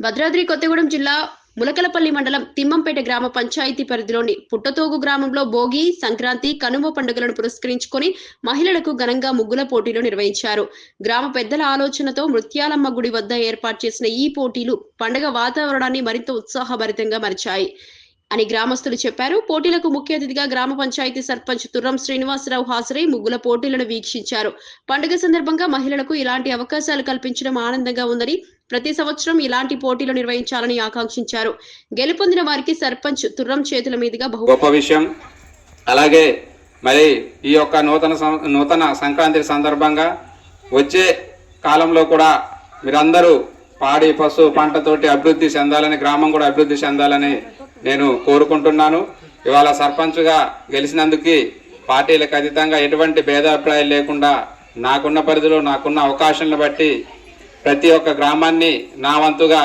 భద్రాద్రి కొత్తగూడెం జిల్లా ములకలపల్లి మండలం తిమ్మంపేట గ్రామ పంచాయతీ పరిధిలోని పుట్టతోగు గ్రామంలో భోగి, సంక్రాంతి, కనుమ పండుగలను పురస్కరించుకొని మహిళలకు ఘనంగా ముగ్గుల పోటీలు నిర్వహించారు. గ్రామ పెద్దల ఆలోచనతో ముత్యాలమ్మ గుడి వద్ద ఏర్పాటు చేసిన ఈ పోటీలు పండుగ వాతావరణాన్ని మరింత ఉత్సాహభరితంగా మరిచాయి అని గ్రామస్తులు చెప్పారు. పోటీలకు ముఖ్య అతిథిగా గ్రామ పంచాయతీ సర్పంచ్ తుర్రం శ్రీనివాసరావు హాజరై ముగ్గుల పోటీలను వీక్షించారు. పండుగ సందర్భంగా మహిళలకు ఇలాంటి అవకాశాలు కల్పించడం ఆనందంగా ఉందని, ప్రతి సంవత్సరం ఇలాంటి పోటీలు నిర్వహించాలని ఆకాంక్షించారు. గెలుపొందిన వారికి సర్పంచ్ తుర్రం చేతుల మీదుగా గొప్ప విషయం. అలాగే మరి ఈ యొక్క నూతన సంక్రాంతి సందర్భంగా వచ్చే కాలంలో కూడా మీరందరూ పాడి పశు పంటతోటి అభివృద్ధి చెందాలని, గ్రామం కూడా అభివృద్ధి చెందాలని నేను కోరుకుంటున్నాను. ఇవాళ సర్పంచ్గా గెలిచినందుకు పార్టీలకు అతీతంగా ఎటువంటి భేదాభిప్రాయాలు లేకుండా నాకున్న పరిధిలో నాకున్న అవకాశాలను బట్టి ప్రతి ఒక్క గ్రామాన్ని నా వంతుగా